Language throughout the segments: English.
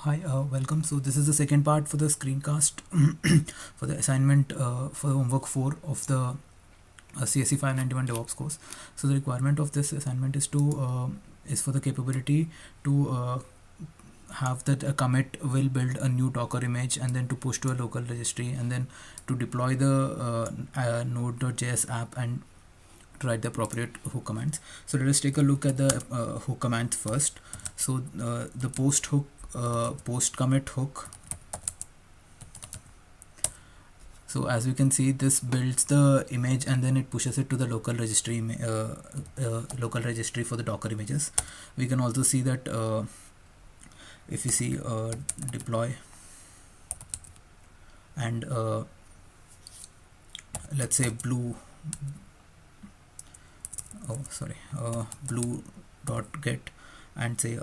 Hi, welcome. So this is the second part for the screencast for the assignment for homework 4 of the CSE 591 DevOps course. So the requirement of this assignment is for the capability to have that a commit will build a new Docker image and then to push to a local registry and then to deploy the Node.js app and to write the appropriate hook commands. So let us take a look at the hook commands first. So the post commit hook. So as we can see, this builds the image and then it pushes it to the local registry for the Docker images. We can also see that if you see deploy and let's say blue dot get and say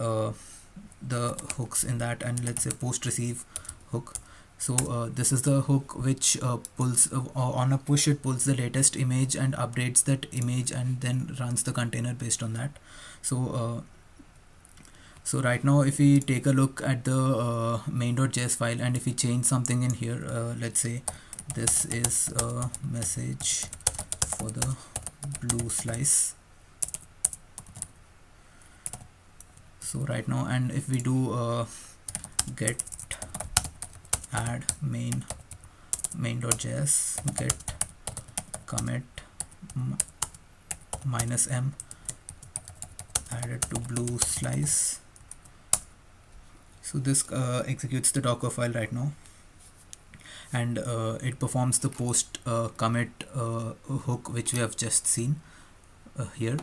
the hooks in that, and let's say post receive hook. So this is the hook which pulls on a push, it pulls the latest image and updates that image and then runs the container based on that. So right now if we take a look at the main.js file and if we change something in here, let's say this is a message for the blue slice. So right now, and if we do get add main.js get commit -m added to blue slice, so this executes the Docker file right now, and it performs the post commit hook which we have just seen here.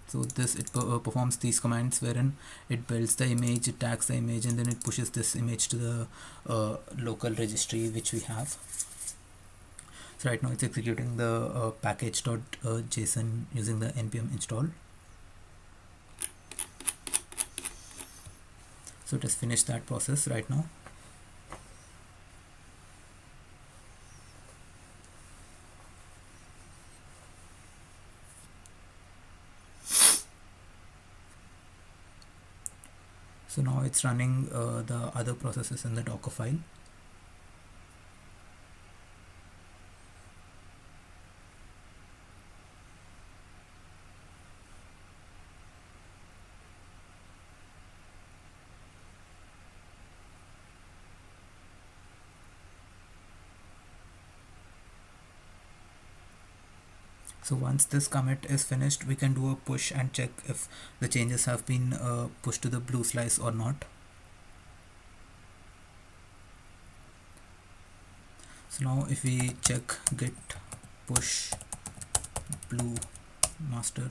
So this performs these commands wherein it builds the image, it tags the image, and then it pushes this image to the local registry which we have. So right now it's executing the package.json using the npm install. So just finish that process right now. So now it's running the other processes in the Docker file. So once this commit is finished, we can do a push and check if the changes have been pushed to the blue slice or not. So now if we check git push blue master,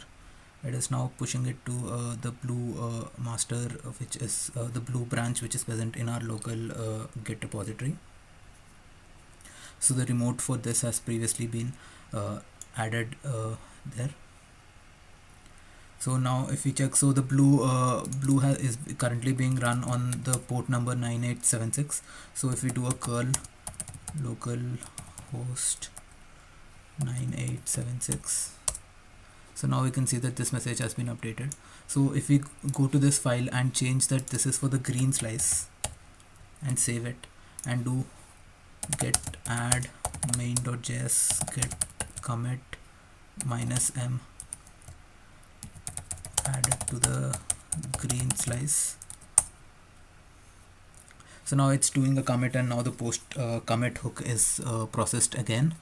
it is now pushing it to the blue master, which is the blue branch which is present in our local git repository. So the remote for this has previously been added there. So now if we check, so the blue is currently being run on the port number 9876. So if we do a curl local host 9876, so now we can see that this message has been updated. So if we go to this file and change that this is for the green slice and save it and do get add main.js get commit -m added to the green slice. So now it's doing a commit, and now the post commit hook is processed again.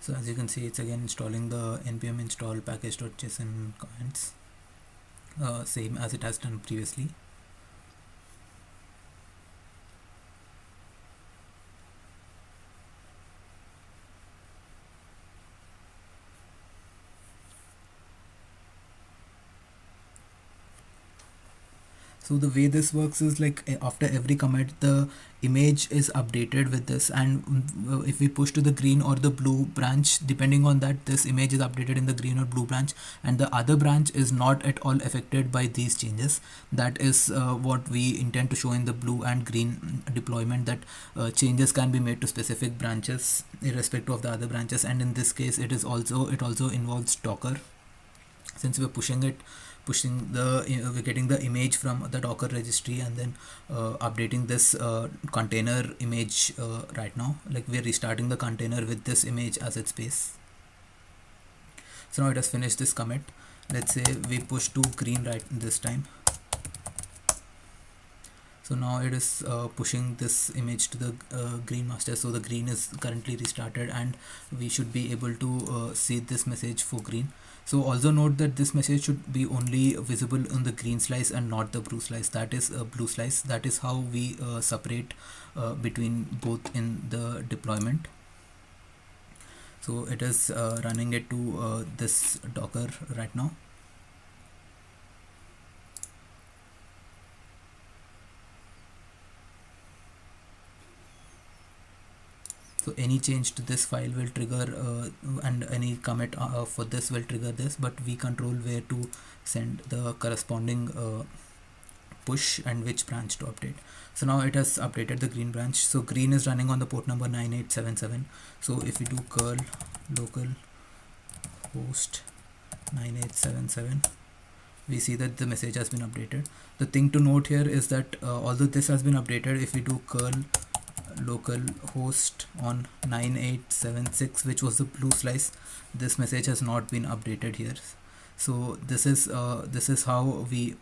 So as you can see, it's again installing the npm install package.json commands, same as it has done previously. So the way this works is like after every commit the image is updated with this, and if we push to the green or the blue branch, depending on that, this image is updated in the green or blue branch, and the other branch is not at all affected by these changes. That is what we intend to show in the blue and green deployment, that changes can be made to specific branches irrespective of the other branches. And in this case it also involves Docker, since we're we're getting the image from the Docker registry and then updating this container image right now. Like we're restarting the container with this image as its base. So now it has finished this commit. Let's say we push to green right this time. So now it is pushing this image to the green master. So the green is currently restarted, and we should be able to see this message for green. So also note that this message should be only visible on the green slice and not the blue slice. That is a blue slice. That is how we separate between both in the deployment. So it is running it to this Docker right now. So any change to this file will trigger and any commit for this will trigger this, but we control where to send the corresponding push and which branch to update. So now it has updated the green branch. So green is running on the port number 9877. So if we do curl local host 9877, we see that the message has been updated. The thing to note here is that although this has been updated, if we do curl local host on 9876, which was the blue slice, this message has not been updated here. So this is how we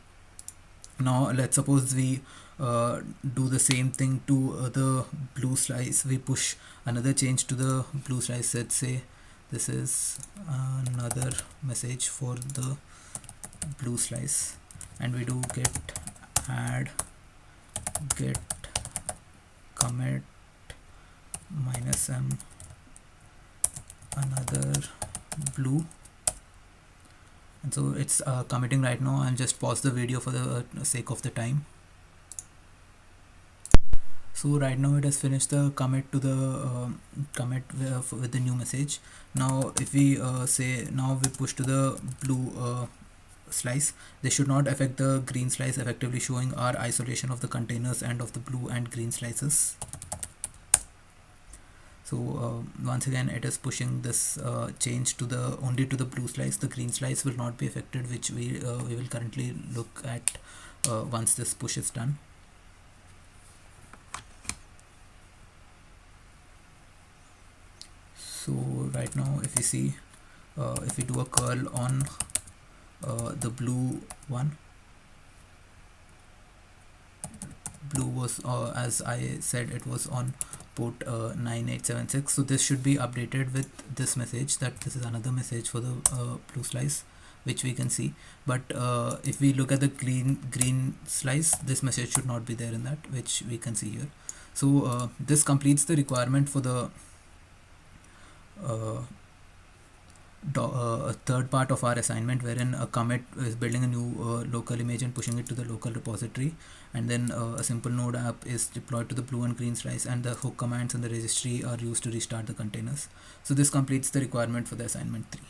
now, let's suppose we do the same thing to the blue slice. We push another change to the blue slice. Let's say this is another message for the blue slice, and we do get add get commit -m another blue, and so it's committing right now. I'll just pause the video for the sake of the time. So right now it has finished the commit to the commit with the new message. Now if we say now we push to the blue slice, this should not affect the green slice, effectively showing our isolation of the containers and of the blue and green slices. So once again it is pushing this change to the only to the blue slice. The green slice will not be affected, which we will currently look at once this push is done. So right now if you see if we do a curl on the blue one, blue was as I said, it was on port 9876. So this should be updated with this message, that this is another message for the blue slice, which we can see. But if we look at the green slice, this message should not be there in that, which we can see here. So this completes the requirement for the third part of our assignment, wherein a commit is building a new local image and pushing it to the local repository, and then a simple node app is deployed to the blue and green slice, and the hook commands and the registry are used to restart the containers. So this completes the requirement for the assignment 3.